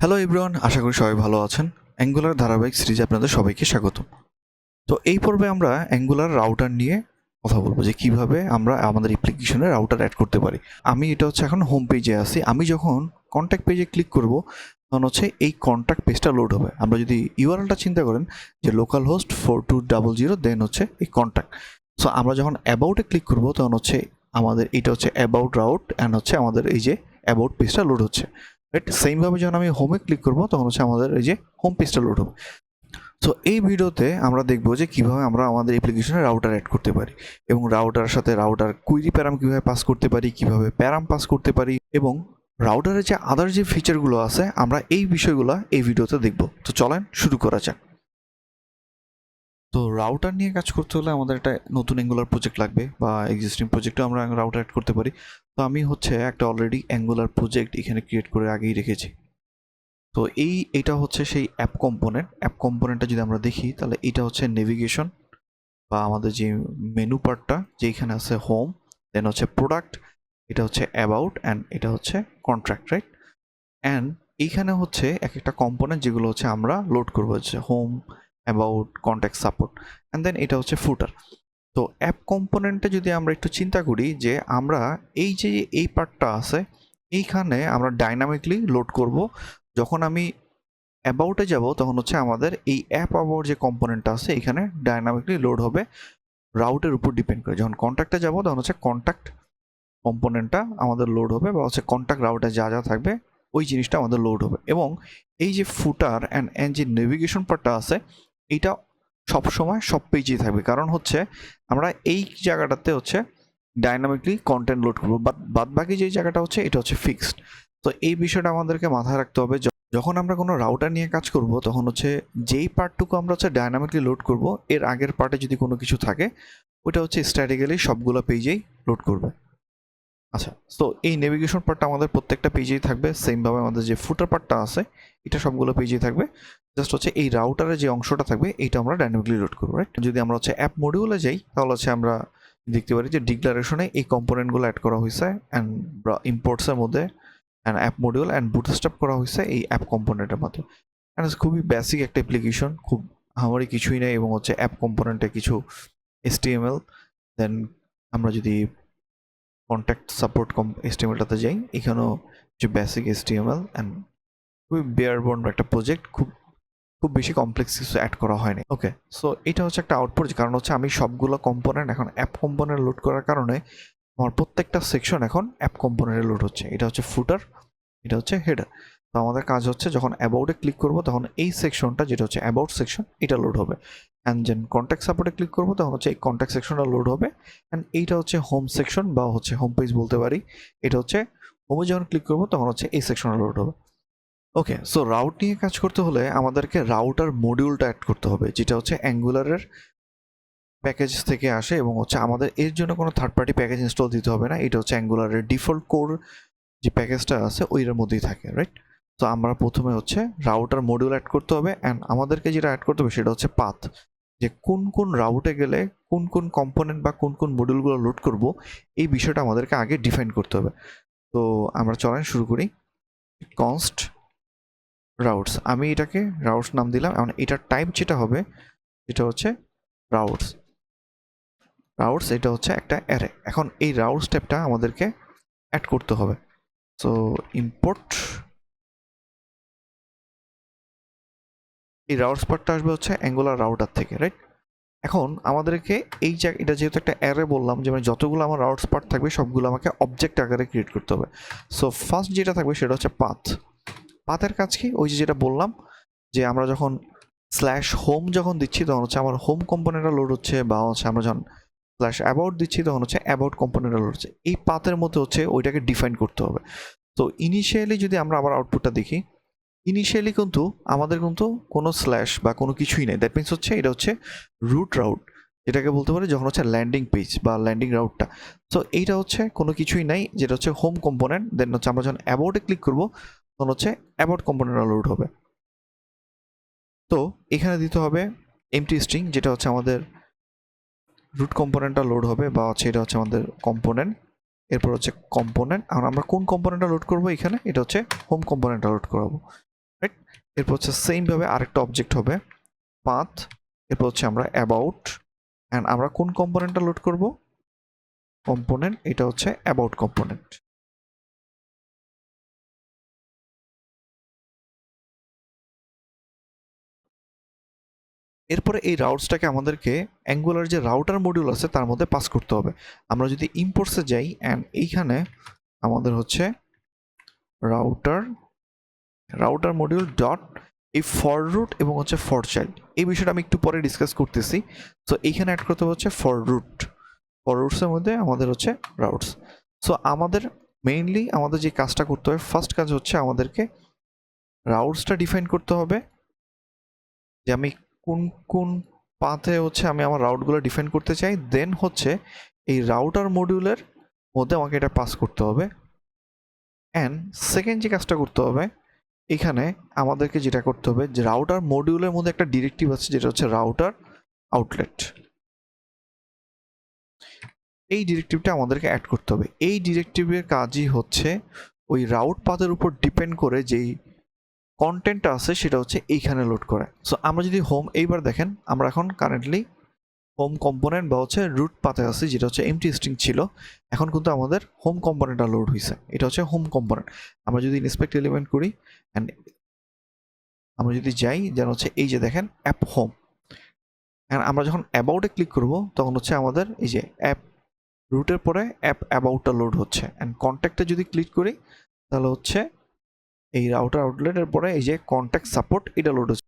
Hello everyone, আশা করি সবাই ভালো আছেন। অ্যাঙ্গুলার ধারাবাহিক সিরিজে আপনাদের সবাইকে স্বাগত। তো এই পর্বে আমরা অ্যাঙ্গুলার রাউটার নিয়ে কথা বলবো যে কিভাবে আমরা আমাদের অ্যাপ্লিকেশনে রাউটার অ্যাড করতে পারি। আমি এটা হচ্ছে এখন হোম পেজে আছি। আমি যখন কন্ট্যাক্ট পেজে ক্লিক করব তখন হচ্ছে এই কন্ট্যাক্ট পেজটা লোড হবে। আমরা যদি ইউআরএলটা চিন্তা করেন যে লোকাল হোস্ট 4200 দেন হচ্ছে এই কন্ট্যাক্ট। সো আমরা যখন অ্যাবাউটে ক্লিক করব তখন হচ্ছে আমাদের এটা হচ্ছে অ্যাবাউট রাউট অ্যান্ড হচ্ছে আমাদের এই যে অ্যাবাউট পেজটা লোড হচ্ছে। রাইট, সেমভাবে যখন আমি হোমে ক্লিক করব তখন হচ্ছে আমাদের এই যে হোম পেজটা লোড হবে। সো এই ভিডিওতে আমরা দেখব যে কিভাবে আমরা আমাদের অ্যাপ্লিকেশনে রাউটার অ্যাড করতে পারি এবং রাউটারের সাথে রাউটার কুইরি প্যারাম কিভাবে পাস করতে পারি, কিভাবে প্যারাম পাস করতে পারি এবং রাউটারের যে আদার যে ফিচারগুলো আছে আমরা এই বিষয়গুলো এই ভিডিওতে দেখব। তো চলেন শুরু করা যাক। তো রাউটার নিয়ে কাজ করতে হলে আমাদের একটা নতুন অ্যাঙ্গুলার প্রজেক্ট লাগবে বা এক্সিস্টিং প্রজেক্টেও আমরা রাউটার অ্যাড করতে পারি। তো আমি হচ্ছে একটা অলরেডি অ্যাঙ্গুলার প্রজেক্ট এখানে ক্রিয়েট করে আগেই রেখেছি। তো এটা হচ্ছে সেই অ্যাপ কম্পোনেন্টটা যদি আমরা দেখি তাহলে এটা হচ্ছে নেভিগেশন বা আমাদের যে মেনু পার্টটা যেখানে আছে হোম, দেন হচ্ছে প্রোডাক্ট, এটা হচ্ছে অ্যাবাউট অ্যান্ড এটা হচ্ছে কন্ট্রাক্ট, রাইট? অ্যান্ড এইখানে হচ্ছে এক একটা কম্পোনেন্ট যেগুলো হচ্ছে আমরা লোড করবো, হচ্ছে home, about, contact, support and then এটা হচ্ছে ফুটার। তো অ্যাপ কম্পোনেন্টে যদি আমরা একটু চিন্তা করি যে আমরা এই যে এই পার্টটা আছে এইখানে আমরা ডাইনামিকলি লোড করব। যখন আমি অ্যাবাউটে যাব তখন হচ্ছে আমাদের এই অ্যাপ অ্যাবাউট যে কম্পোনেন্টটা আছে এখানে ডাইনামিকলি লোড হবে রাউটের উপর ডিপেন্ড করে। যখন কন্ট্যাক্টে যাব তখন হচ্ছে কন্ট্যাক্ট কম্পোনেন্টটা আমাদের লোড হবে বা হচ্ছে কন্ট্যাক্ট রাউটে যা যা থাকবে ওই জিনিসটা আমাদের লোড হবে। এবং এই যে ফুটার অ্যান্ড যে নেভিগেশন পার্টটা আছে এইটা সবসময় সব পেজেই থাকবে, কারণ হচ্ছে আমরা এই জায়গাটাতে হচ্ছে ডাইনামিকলি কন্টেন্ট লোড করবো, বাট বাদ বাকি যে জায়গাটা হচ্ছে এটা হচ্ছে ফিক্সড। তো এই বিষয়টা আমাদেরকে মাথায় রাখতে হবে। যখন আমরা কোনো রাউটার নিয়ে কাজ করব তখন হচ্ছে যেই পার্টটুকু আমরা হচ্ছে ডাইনামিকলি লোড করব এর আগের পার্টে যদি কোনো কিছু থাকে ওটা হচ্ছে স্ট্র্যাটেজিক্যালি সবগুলো পেজেই লোড করবে। আচ্ছা, তো এই নেভিগেশন পার্টটা আমাদের প্রত্যেকটা পেজেই থাকবে। সেমভাবে আমাদের যে ফুটার পার্টটা আছে এটা সবগুলো পেজেই থাকবে। জাস্ট হচ্ছে এই রাউটারের যে অংশটা থাকবে এইটা আমরা ডাইনামিকলি লোড করবো, রাইট? যদি আমরা হচ্ছে অ্যাপ মডিউলে যাই তাহলে হচ্ছে আমরা দেখতে পারি যে ডিক্লারেশনে এই কম্পোনেন্টগুলো অ্যাড করা হয়েছে অ্যান্ড ইম্পোর্টসের মধ্যে and app module and bootstrap করা হয়েছে এই অ্যাপ কম্পোনেন্টের মধ্যে। অ্যান্ড খুবই বেসিক একটা অ্যাপ্লিকেশন, খুব আমারই কিছুই নেই এবং হচ্ছে অ্যাপ কম্পোনেন্টে কিছু HTML, দেন আমরা যদি কন্ট্যাক্ট সাপোর্ট HTML-টাতে যাই এখানেও যে বেসিক HTML অ্যান্ড খুবই বেয়ারবোন একটা প্রজেক্ট, খুব খুব বেশি কমপ্লেক্স কিছু অ্যাড করা হয়নি। ওকে, সো এটা হচ্ছে একটা আউটপুট, কারণ হচ্ছে আমি সবগুলো কম্পোনেন্ট এখন অ্যাপ কম্পোনেন্ট লোড করার কারণে আমার প্রত্যেকটা সেকশন এখন অ্যাপ কম্পোনেন্টে লোড হচ্ছে। এটা হচ্ছে ফুটার, এটা হচ্ছে হেডার। তো আমাদের কাজ হচ্ছে যখন অ্যাবাউটে ক্লিক করব তখন এই সেকশনটা যেটা হচ্ছে অ্যাবাউট সেকশন এটা লোড হবে, অ্যান্ড দেন কন্ট্যাক্ট সাপোর্টে ক্লিক করব তখন হচ্ছে এই কন্ট্যাক্ট সেকশনটা লোড হবে, অ্যান্ড এইটা হচ্ছে হোম সেকশন বা হচ্ছে হোম পেজ বলতে পারি। এটা হচ্ছে হোমে যখন ক্লিক করব তখন হচ্ছে এই সেকশনটা লোড হবে। ওকে, সো রাউট নিয়ে কাজ করতে হলে আমাদেরকে রাউটার মডিউলটা অ্যাড করতে হবে, যেটা হচ্ছে অ্যাঙ্গুলারের প্যাকেজ থেকে আসে এবং হচ্ছে আমাদের এর জন্য কোনো থার্ড পার্টি প্যাকেজ ইনস্টল দিতে হবে না। এটা হচ্ছে অ্যাঙ্গুলারের ডিফল্ট কোর যে প্যাকেজটা আছে ওইটার মধ্যেই থাকে, রাইট? তো আমরা প্রথমে হচ্ছে রাউটার মডিউল অ্যাড করতে হবে, অ্যান্ড আমাদেরকে যেটা অ্যাড করতে হবে সেটা হচ্ছে পাথ, যে কোন কোন রাউটে গেলে কোন কোন কম্পোনেন্ট বা কোন কোন মডিউলগুলো লোড করব এই বিষয়টা আমাদেরকে আগে ডিফাইন করতে হবে। তো আমরা চলেন শুরু করি। কনস্ট রাউটস, আমি এটাকে রাউটস নাম দিলাম। এখন এটার টাইপ যেটা হবে এটা হচ্ছে রাউটস। এটা হচ্ছে একটা অ্যারে। এখন এই রাউটস টাইপটা আমাদেরকে অ্যাড করতে হবে। সো ইম্পোর্ট এই রাউটস পার্টটা আসবে হচ্ছে অ্যাঙ্গুলার রাউটার থেকে, রাইট? এখন আমাদেরকে এই এটা যেহেতু একটা অ্যারে বললাম, যে যতগুলো আমার রাউটস পার্ট থাকবে সবগুলো আমাকে অবজেক্ট আকারে ক্রিয়েট করতে হবে। সো ফার্স্ট যেটা থাকবে সেটা হচ্ছে পাথের কাজ কি, ওই যেটা বললাম যে আমরা যখন স্ল্যাশ হোম যখন দিচ্ছি তখন হচ্ছে আমার হোম কম্পোনেন্টটা লোড হচ্ছে, বা হচ্ছে আমরা যখন স্ল্যাশ অ্যাবাউট দিচ্ছি তখন হচ্ছে অ্যাবাউট কম্পোনেন্টটা লোড হচ্ছে। এই পাথের মধ্যে হচ্ছে ওইটাকে ডিফাইন করতে হবে। তো ইনিশিয়ালি যদি আমরা আবার আউটপুটটা দেখি, ইনিশিয়ালি কিন্তু আমাদের কিন্তু কোনো স্ল্যাশ বা কোনো কিছুই নেই। দ্যাট মিনস হচ্ছে এটা হচ্ছে রুট রাউট, যেটাকে বলতে পারি যখন হচ্ছে ল্যান্ডিং পেজ বা ল্যান্ডিং রাউটটা। সো এইটা হচ্ছে কোনো কিছুই নাই, যেটা হচ্ছে হোম কম্পোনেন্ট। দেন হচ্ছে আমরা যখন অ্যাবাউটে ক্লিক করবো তখন হচ্ছে অ্যাবাউট কম্পোনেন্টটা লোড হবে। তো এখানে দিতে হবে এমটি স্ট্রিং, যেটা হচ্ছে আমাদের রুট কম্পোনেন্টটা লোড হবে, বা হচ্ছে এটা হচ্ছে আমাদের কম্পোনেন্ট। এরপর হচ্ছে কম্পোনেন্ট, আর আমরা কোন কম্পোনেন্টটা লোড করবো এখানে, এটা হচ্ছে হোম কম্পোনেন্টটা লোড করাবো। রাইট? এরপর হচ্ছে সেম ভাবে আরেকটা অবজেক্ট হবে পাথ, এরপর হচ্ছে আমরা অ্যাবাউট, অ্যান্ড আমরা কোন কম্পোনেন্টটা লোড করব, কম্পোনেন্ট, এটা হচ্ছে অ্যাবাউট কম্পোনেন্ট। এরপরে এই রাউটসটাকে আমাদেরকে অ্যাঙ্গুলার যে রাউটার মডিউল আছে তার মধ্যে পাস করতে হবে। আমরা যদি ইম্পোর্টসে যাই অ্যান্ড এইখানে আমাদের হচ্ছে রাউটার রাউটার মডিউল ডট এই ফর রুট এবং হচ্ছে ফর চাইল্ড, এই বিষয়টা আমি একটু পরে ডিসকাস করতেছি। সো এইখানে অ্যাড করতে হচ্ছে ফর রুট, ফর রুটসের মধ্যে আমাদের হচ্ছে রাউটস। সো আমাদের মেইনলি আমাদের যে কাজটা করতে হবে, ফার্স্ট কাজ হচ্ছে আমাদেরকে রাউটসটা ডিফাইন করতে হবে, যে আমি কোন কোন পাথে হচ্ছে আমি আমার রাউটগুলো ডিফাইন করতে চাই। দেন হচ্ছে এই রাউটার মডিউলের মধ্যে আমাকে এটা পাস করতে হবে। অ্যান্ড সেকেন্ড যে কাজটা করতে হবে, এখানে আমাদেরকে যেটা করতে হবে যে রাউটার মডিউলের মধ্যে একটা ডিরেক্টিভ আছে যেটা হচ্ছে রাউটার আউটলেট, এই ডিরেক্টিভটা আমাদেরকে অ্যাড করতে হবে। এই ডিরেক্টিভের কাজই হচ্ছে ওই রাউট পাথের উপর ডিপেন্ড করে যেই কন্টেন্টটা আছে সেটা হচ্ছে এইখানে লোড করে। সো আমরা যদি হোম, এইবার দেখেন আমরা এখন কারেন্টলি হোম কম্পোনেন্ট বা হচ্ছে রুট পাথে আছে, যেটা হচ্ছে এমটি স্ট্রিং ছিল, এখন কিন্তু আমাদের হোম কম্পোনেন্টটা লোড হয়েছে, এটা হচ্ছে হোম কম্পোনেন্ট। আমরা যদি ইন্সপেক্ট এলিমেন্ট করি অ্যান্ড আমরা যদি যাই যেন হচ্ছে এই যে দেখেন অ্যাপ হোম, অ্যান্ড আমরা যখন অ্যাবাউটে ক্লিক করব তখন হচ্ছে আমাদের এই যে অ্যাপ রুটের পরে অ্যাপ অ্যাবাউটটা লোড হচ্ছে। অ্যান্ড কন্ট্যাক্টে যদি ক্লিক করি তাহলে হচ্ছে এই রাউটার আউটলেটের পরে এই যে কন্ট্যাক্ট সাপোর্ট এটা লোড হচ্ছে।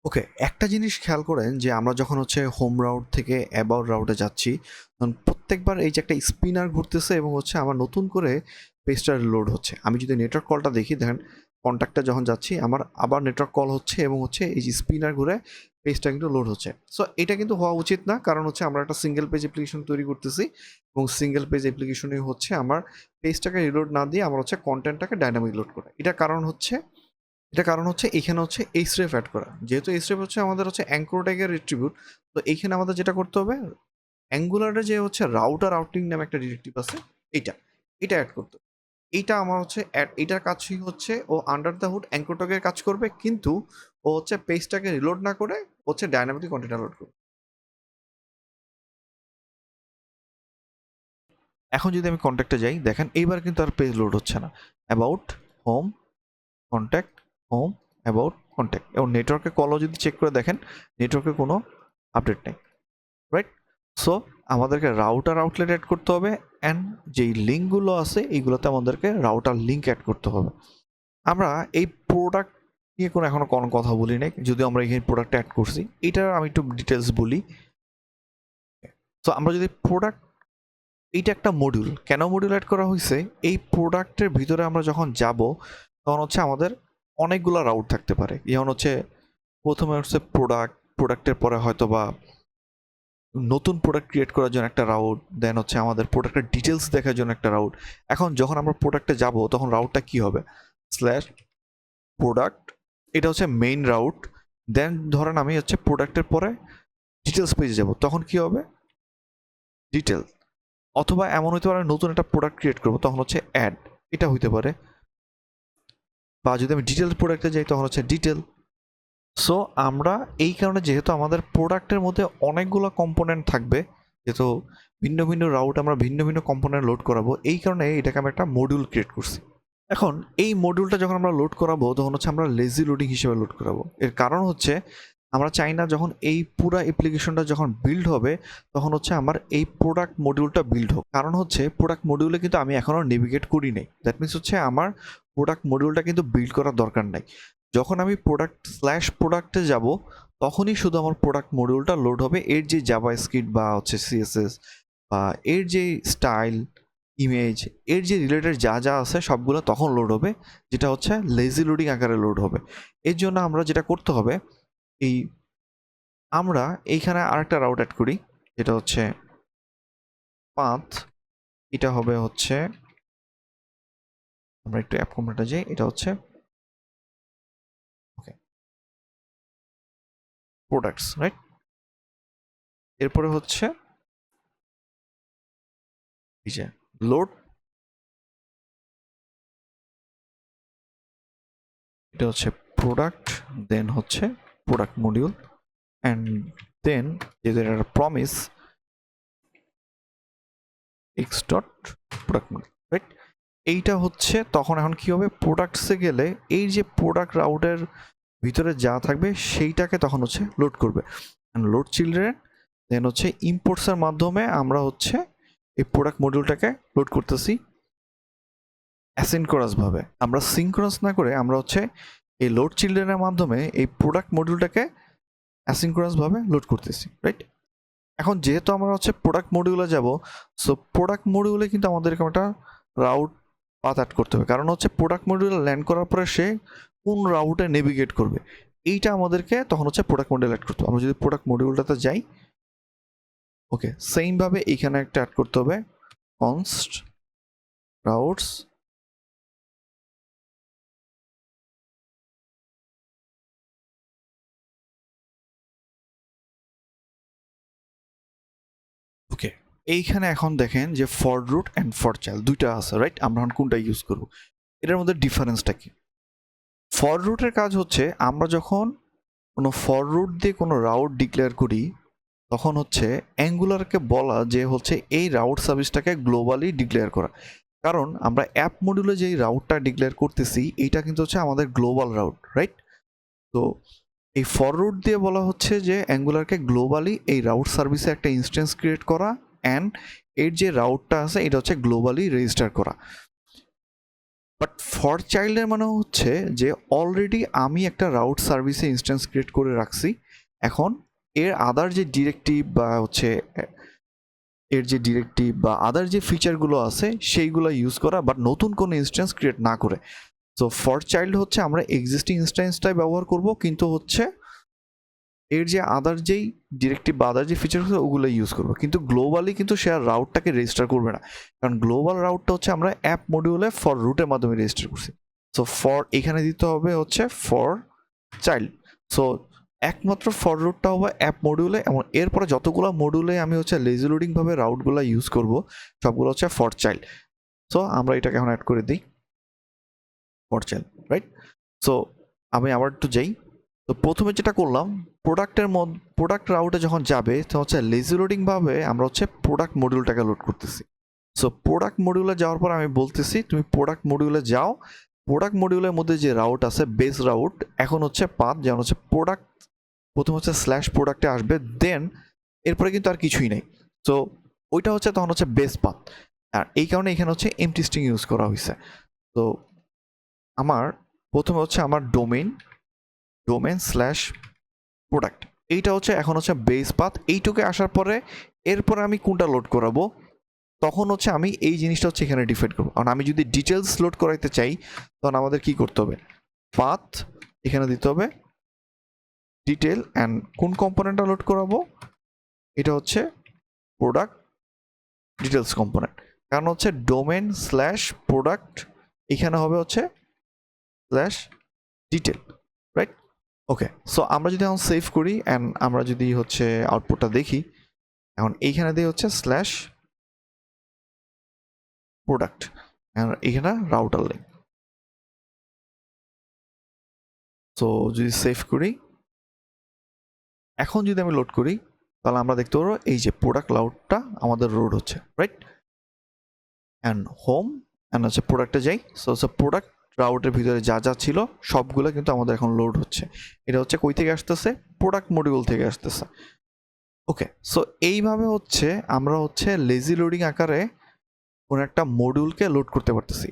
ওকে, একটা জিনিস খেয়াল করেন যে আমরা যখন হচ্ছে হোম রাউট থেকে অ্যাবাউট রাউটে যাচ্ছি তখন প্রত্যেকবার এই যে একটা স্পিনার ঘুরতেছে এবং হচ্ছে আমার নতুন করে পেজটা লোড হচ্ছে। আমি যদি নেটওয়ার্ক কলটা দেখি, দেখেন কন্ট্যাক্টটা যখন যাচ্ছি আমার আবার নেটওয়ার্ক কল হচ্ছে এবং হচ্ছে এই যে স্পিনার ঘুরে পেজটা কিন্তু লোড হচ্ছে। সো এটা কিন্তু হওয়া উচিত না, কারণ হচ্ছে আমরা একটা সিঙ্গেল পেজ অ্যাপ্লিকেশন তৈরি করতেছি এবং সিঙ্গেল পেজ অ্যাপ্লিকেশনে হচ্ছে আমার পেজটাকে রিলোড না দিয়ে আমার হচ্ছে কন্টেন্টটাকে ডাইনামিক লোড করা। এটা কারণ হচ্ছে এখানে হচ্ছে এইচরেফ অ্যাড করা, যেহেতু এইচরেফ হচ্ছে আমাদের হচ্ছে অ্যাঙ্কর ট্যাগের রিট্রিবিউট। তো এইখানে আমাদের যেটা করতে হবে, অ্যাঙ্গুলারে যে হচ্ছে রাউটার আউটিং নামে একটা ডিরেক্টিভ আছে, এইটা এটা অ্যাড করতে হবে। এইটা আমার হচ্ছে এইটার কাজই হচ্ছে ও আন্ডার দ্য হুড অ্যাঙ্কর ট্যাগের কাজ করবে, কিন্তু ও হচ্ছে পেজটাকে রিলোড না করে হচ্ছে ডায়নামিক কন্টেন্ট লোড করবে। এখন যদি আমি কন্ট্যাক্টে যাই দেখেন এইবার কিন্তু আর পেজ লোড হচ্ছে না। About home contact home about contact, এবং নেটওয়ার্কে কলও যদি চেক করে দেখেন নেটওয়ার্কে কোনো আপডেট নেই, রাইট? সো আমাদেরকে রাউটার আউটলেট অ্যাড করতে হবে, অ্যান্ড যেই লিঙ্কগুলো আছে এইগুলোতে আমাদেরকে রাউটার লিঙ্ক অ্যাড করতে হবে। আমরা এই প্রোডাক্ট নিয়ে কোনো কথা বলি নাই, যদিও আমরা এখানে প্রোডাক্ট অ্যাড করছি, এটার আমি একটু ডিটেলস বলি। তো আমরা যদি প্রোডাক্ট, এইটা একটা মডিউল, কেন মডিউল অ্যাড করা হয়েছে, এই প্রোডাক্টের ভিতরে আমরা যখন যাব তখন হচ্ছে আমাদের অনেকগুলো রাউট থাকতে পারে। যেমন হচ্ছে প্রথমে হচ্ছে প্রোডাক্টের পরে হয়তো বা নতুন প্রোডাক্ট ক্রিয়েট করার জন্য একটা রাউট, দেন হচ্ছে আমাদের প্রোডাক্টের ডিটেলস দেখার জন্য একটা রাউট। এখন যখন আমরা প্রোডাক্টে যাব তখন রাউটটা কি হবে, স্ল্যাশ প্রোডাক্ট, এটা হচ্ছে মেইন রাউট। দেন ধরেন আমি হচ্ছে প্রোডাক্টের পরে ডিটেলস পেজে যাব, তখন কি হবে, ডিটেল। অথবা এমন হতে পারে নতুন একটা প্রোডাক্ট ক্রিয়েট করবো তখন হচ্ছে অ্যাড, এটা হইতে পারে। বা যদি আমি ডিটেল প্রোডাক্টে যাই তখন হচ্ছে ডিটেল। সো আমরা এই কারণে, যেহেতু আমাদের প্রোডাক্টের মধ্যে অনেকগুলো কম্পোনেন্ট থাকবে, যেহেতু ভিন্ন ভিন্ন রাউট আমরা ভিন্ন ভিন্ন কম্পোনেন্ট লোড করাবো, এই কারণে এটাকে আমরা একটা মডিউল ক্রিয়েট করছি। এখন এই মডিউলটা যখন আমরা লোড করাবো তখন হচ্ছে আমরা লেজি লোডিং হিসেবে লোড করাবো। এর কারণ হচ্ছে আমরা চাই না যখন এই পুরো অ্যাপ্লিকেশনটা যখন বিল্ড হবে তখন হচ্ছে আমার এই প্রোডাক্ট মডিউলটা বিল্ড হোক। কারণ হচ্ছে প্রোডাক্ট মডিউলে কিন্তু আমি এখনও নেভিগেট করি নাই, দ্যাট মিনস হচ্ছে আমার প্রোডাক্ট মডিউলটা কিন্তু বিল্ড করার দরকার নাই। যখন আমি প্রোডাক্টে যাব তখনই শুধু আমার প্রোডাক্ট মডিউলটা লোড হবে, এর যে জাভা স্ক্রিপ্ট বা হচ্ছে সিএসএস বা এর যে স্টাইল ইমেজ, এর যে রিলেটেড যা যা আছে সবগুলো তখন লোড হবে, যেটা হচ্ছে লেজি লোডিং আকারে লোড হবে। এর জন্য আমরা যেটা করতে হবে, এই আমরা এইখানে আরেকটা রাউট অ্যাড করি, যেটা হচ্ছে পাথ, এটা হবে হচ্ছে, আমরা একটু অ্যাপ কম্পোনেন্টে যাই, এটা হচ্ছে ওকে প্রোডাক্টস, রাইট? এরপরে হচ্ছে এই যে লোড, এটা হচ্ছে প্রোডাক্ট, দেন হচ্ছে প্রোডাক্ট মডিউল, অ্যান্ড দেন যেহেতু এটা promise x dot product module, right? এইটা হচ্ছে তখন এখন কি হবে, প্রোডাক্টসে গেলে এই যে প্রোডাক্ট রাউটের ভিতরে যা থাকবে সেইটাকে তখন হচ্ছে লোড করবে, লোড চিলড্রেন, দেন হচ্ছে ইম্পোর্টসের মাধ্যমে আমরা হচ্ছে এই প্রোডাক্ট মডিউলটাকে লোড করতেছি অ্যাসিনক্রনাস ভাবে। আমরা সিনক্রনাস না করে আমরা হচ্ছে এই লোড চিলড্রেনের মাধ্যমে এই প্রোডাক্ট মডিউলটাকে অ্যাসিনক্রনাস ভাবে লোড করতেছি, রাইট? এখন যেহেতু আমরা হচ্ছে প্রোডাক্ট মডিউলে যাব, সো প্রোডাক্ট মডিউলে কিন্তু আমাদের এরকম একটা রাউট পাথ অ্যাড করতে হবে, কারণ হচ্ছে প্রোডাক্ট মডিউলে ল্যান্ড করার পরে সে কোন রাউটে নেভিগেট করবে এইটা আমাদেরকে তখন হচ্ছে প্রোডাক্ট মডিউল অ্যাড করতে হবে। আমরা যদি প্রোডাক্ট মডিউলটাতে যাই, ওকে, সেমভাবে এইখানে একটা অ্যাড করতে হবে কনস্ট রাউটস, ওকে। এইখানে এখন দেখেন যে for root and for child দুইটা আছে, রাইট? আমরা এখন কোনটা ইউজ করব, এটার মধ্যে ডিফারেন্সটা কি? ফর রুটের কাজ হচ্ছে আমরা যখন কোনো ফর রুট দিয়ে কোনো রাউট ডিক্লেয়ার করি তখন হচ্ছে অ্যাঙ্গুলারকে বলা যে হচ্ছে এই রাউট সার্ভিসটাকে গ্লোবালি ডিক্লেয়ার করা, কারণ আমরা অ্যাপ মডিউলে যেই রাউটটা ডিক্লেয়ার করতেছি এইটা কিন্তু হচ্ছে আমাদের গ্লোবাল রাউট, রাইট? তো এই ফর রুট দিয়ে বলা হচ্ছে যে অ্যাঙ্গুলারকে গ্লোবালি এই রাউট সার্ভিসে একটা ইনস্ট্যান্স ক্রিয়েট করা, অ্যান্ড এর যে রাউটটা আছে এটা হচ্ছে গ্লোবালি রেজিস্টার করা। বাট ফর চাইল্ডের মানে হচ্ছে যে অলরেডি আমি একটা রাউট সার্ভিসে ইনস্ট্যান্স ক্রিয়েট করে রাখছি, এখন এর আদার যে ডিরেক্টিভ বা হচ্ছে এর যে ডিরেক্টিভ বা আদার যে ফিচারগুলো আছে সেইগুলো ইউজ করা, বাট নতুন কোনো ইনস্ট্যান্স ক্রিয়েট না করে। সো ফর চাইল্ড হচ্ছে আমরা এক্সিস্টিং ইনস্ট্যান্সটাই ব্যবহার করব, কিন্তু হচ্ছে এর যে আদার যেই ডিরেক্টিভ বা আদার যে ফিচার আছে ওগুলো ইউজ করবো, কিন্তু গ্লোবালি কিন্তু সে আর রাউটটাকে রেজিস্টার করবে না, কারণ গ্লোবাল রাউটটা হচ্ছে আমরা অ্যাপ মডিউলে ফর রুটের মাধ্যমে রেজিস্টার করছি। সো ফর এখানে দিতে হবে হচ্ছে ফর চাইল্ড। সো একমাত্র ফর রুটটা হবে অ্যাপ মডিউলে, এবং এরপরে যতগুলো মডিউলে আমি হচ্ছে লেজি লোডিং ভাবে রাউটগুলো ইউজ করব সবগুলো হচ্ছে ফর চাইল্ড। সো আমরা এটাকে এখন অ্যাড করে দিই ফর চাইল্ড, রাইট? সো আমি আবার একটু যাই। তো প্রথমে যেটা করলাম, প্রোডাক্ট রাউটে যখন যাবে তো হচ্ছে লেজি লোডিং ভাবে আমরা হচ্ছে প্রোডাক্ট মডিউলটাকে লোড করতেছি। সো প্রোডাক্ট মডিউলে যাওয়ার পর আমি বলতেছি তুমি প্রোডাক্ট মডিউলে যাও, প্রোডাক্ট মডিউলের মধ্যে যে রাউট আছে বেস রাউট, এখন হচ্ছে পাথ যেমন হচ্ছে প্রোডাক্ট, প্রথম হচ্ছে স্ল্যাশ প্রোডাক্টে আসবে, দেন এরপরে কিন্তু আর কিছুই নেই। সো ওইটা হচ্ছে তখন হচ্ছে বেস পাথ, আর এই কারণে এখানে হচ্ছে এমটি স্ট্রিং ইউজ করা হয়েছে। তো আমার প্রথমে হচ্ছে আমার ডোমেন স্ল্যাশ প্রোডাক্ট, এইটা হচ্ছে এখন হচ্ছে বেস পাথ। এইটুকে আসার পরে এরপরে আমি কোনটা লোড করাবো তখন হচ্ছে আমি এই জিনিসটা হচ্ছে এখানে ডিফাইন করবো, কারণ আমি যদি ডিটেলস লোড করাইতে চাই তখন আমাদের কি করতে হবে, পাথ এখানে দিতে হবে ডিটেল, অ্যান্ড কোন কম্পোনেন্টটা লোড করাবো এটা হচ্ছে প্রোডাক্ট ডিটেলস কম্পোনেন্ট, কারণ হচ্ছে ডোমেন স্ল্যাশ প্রোডাক্ট এখানে হবে হচ্ছে slash detail, right? Okay. So আমরা যদি এখন সেভ করি অ্যান্ড আমরা যদি হচ্ছে আউটপুটটা দেখি, এখন এইখানে দিয়ে হচ্ছে স্ল্যাশ প্রোডাক্ট, এখানে রাউটার লিঙ্ক। সো যদি সেভ করি, এখন যদি আমি লোড করি তাহলে আমরা দেখতে পারবো এই যে প্রোডাক্ট রাউটটা আমাদের লোড হচ্ছে, রাইট? অ্যান্ড হোম অ্যান্ড হচ্ছে প্রোডাক্টে যাই, সো হচ্ছে প্রোডাক্ট রাউটের ভিতরে যা যা ছিল সবগুলো কিন্তু আমাদের এখন লোড হচ্ছে। এটা হচ্ছে কই থেকে আসতেছে, প্রোডাক্ট মডিউল থেকে আসতেছে। ওকে, সো এইভাবে হচ্ছে আমরা হচ্ছে লেজি লোডিং আকারে কোনো একটা মডিউলকে লোড করতে পারতেছি।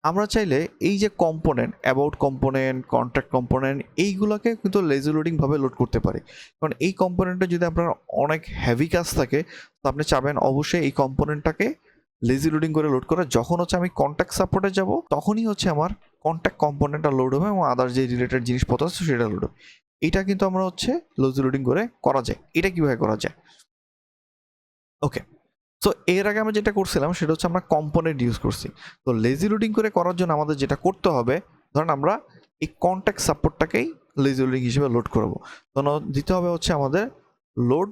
আমরা চাইলে এই যে component, about component, contact component, এইগুলোকে কিন্তু লেজি লোডিংভাবে লোড করতে পারি, কারণ এই কম্পোনেন্টে যদি আপনার অনেক হেভি কাজ থাকে তো আপনি চাবেন অবশ্যই এই কম্পোনেন্টটাকে লেজি লোডিং করে লোড করে, যখন হচ্ছে আমি কন্ট্যাক্ট সাপোর্টে যাব তখনই হচ্ছে আমার কন্ট্যাক্ট কম্পোনেন্টটা লোড হবে এবং আদার যে রিলেটেড জিনিসপত্র আছে সেটা লোড হবে। এটা কিন্তু আমরা হচ্ছে লেজি লোডিং করে করা যায়। এটা কীভাবে করা যায়? ওকে, সো এর আগে আমরা যেটা করছিলাম সেটা হচ্ছে আমরা কম্পোনেন্ট ইউজ করছি। তো লেজি লোডিং করে করার জন্য আমাদের যেটা করতে হবে, ধরেন আমরা এই কন্ট্যাক্ট সাপোর্টটাকেই লেজি লোডিং হিসেবে লোড করবো, তখন দিতে হবে হচ্ছে আমাদের লোড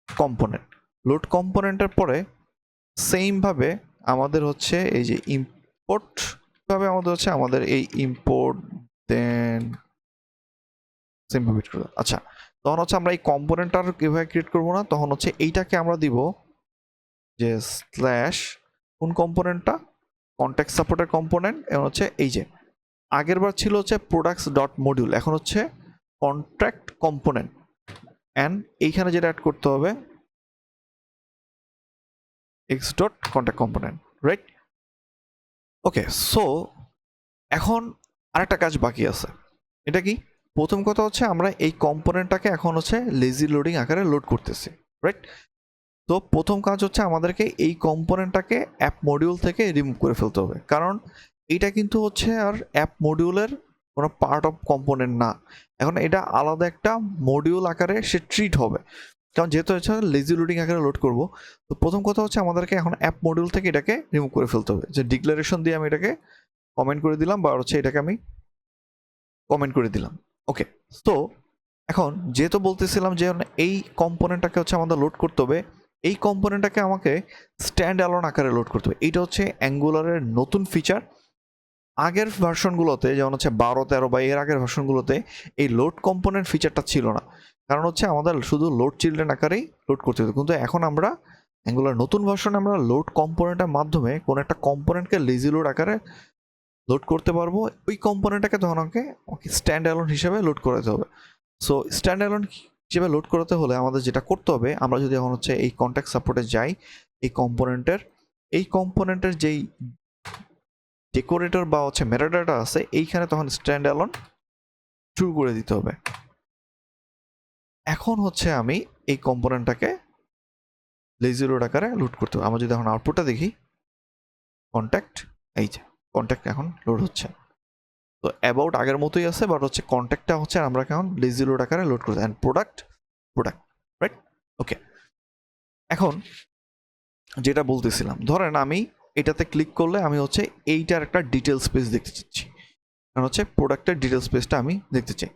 কম্পোনেন্ট। লোড কম্পোনেন্টের পরে সেমভাবে আমাদের হচ্ছে এই যে ইম্পোর্ট তবে আমাদের হচ্ছে আমাদের এই ইম্পোর্ট দেন সিম্পল করে, আচ্ছা তখন হচ্ছে আমরা এই কম্পোনেন্ট আর কিভাবে ক্রিয়েট করবো না, তখন হচ্ছে এইটাকে আমরা দিব যে স্ল্যাশ কোন কম্পোনেন্টটা, কন্ট্যাক্ট সাপোর্টের কম্পোনেন্ট, এবং হচ্ছে এই যে আগের বার ছিল হচ্ছে প্রোডাক্টস ডট মডিউল, এখন হচ্ছে কন্ট্রাক্ট কম্পোনেন্ট, অ্যান্ড এইখানে যেটা অ্যাড করতে হবে X dot contact component, right? Okay, so এখন আরেকটা কাজ বাকি আছে। এটা কি? প্রথম কথা হচ্ছে আমরা এই কম্পোনেন্টটাকে এখন হচ্ছে লেজি লোডিং আকারে লোড করতেছি, রাইট? তো প্রথম কাজ হচ্ছে আমাদেরকে এই কম্পোনেন্টটাকে অ্যাপ মডিউল থেকে রিমুভ করে ফেলতে হবে, কারণ এটা কিন্তু হচ্ছে আর অ্যাপ মডিউলের কোনো পার্ট অফ কম্পোনেন্ট না। এখন এটা আলাদা একটা মডিউল আকারে সে ট্রিট হবে, কারণ যেহেতু হচ্ছে লেজি লোডিং আকারে লোড করব। তো প্রথম কথা হচ্ছে আমাদেরকে এখন অ্যাপ মডিউল থেকে এটাকে রিমুভ করে ফেলতে হবে, যে ডিক্লারেশন দিয়ে আমি এটাকে কমেন্ট করে দিলাম, বা হচ্ছে এটাকে আমি কমেন্ট করে দিলাম। ওকে, তো এখন যেহেতু বলতেছিলাম যে এই কম্পোনেন্টটাকে হচ্ছে আমাদের লোড করতে হবে, এই কম্পোনেন্টটাকে আমাকে স্ট্যান্ড অ্যালোন আকারে লোড করতে হবে। এইটা হচ্ছে অ্যাঙ্গুলারের নতুন ফিচার। আগের ভার্সনগুলোতে যেমন হচ্ছে 12-13 বা এর আগের ভার্সনগুলোতে এই লোড কম্পোনেন্ট ফিচারটা ছিল না, কারণ হচ্ছে আমাদের শুধু লোড চিলড্রেন আকারেই লোড করতে হতো। কিন্তু এখন আমরা অ্যাঙ্গুলার নতুন ভার্সনে আমরা লোড কম্পোনেন্টের মাধ্যমে কোনো একটা কম্পোনেন্টকে লেজি লোড আকারে লোড করতে পারবো। ওই কম্পোনেন্টটাকে তখন আমাকে স্ট্যান্ড অ্যালোন হিসেবে লোড করাতে হবে। সো স্ট্যান্ড অ্যালোন হিসেবে লোড করাতে হলে আমাদের যেটা করতে হবে, আমরা যদি এখন হচ্ছে এই কন্ট্যাক্ট সাপোর্টে যাই, এই কম্পোনেন্টের যেই ডেকোরেটর বা হচ্ছে মেটাডাটা আছে, এইখানে তখন স্ট্যান্ড অ্যালোন শুরু করে দিতে হবে। এখন হচ্ছে আমি এই কম্পোনেন্টটাকে লেজি লোড আকারে লোড করতে হবে। আমরা যদি এখন আউটপুটটা দেখি, কন্ট্যাক্ট, এই যে কন্ট্যাক্ট এখন লোড হচ্ছে। তো অ্যাবাউট আগের মতোই আছে, বাট হচ্ছে কন্ট্যাক্টটা হচ্ছে আমরা এখন লেজি লোড আকারে লোড করতে, অ্যান্ড প্রোডাক্ট, রাইট? ওকে, এখন যেটা বলতেছিলাম, ধরেন আমি এটাতে ক্লিক করলে আমি হচ্ছে এইটার একটা ডিটেল স্পেস দেখতে চাচ্ছি, কারণ হচ্ছে প্রোডাক্টের ডিটেল স্পেসটা আমি দেখতে চাই।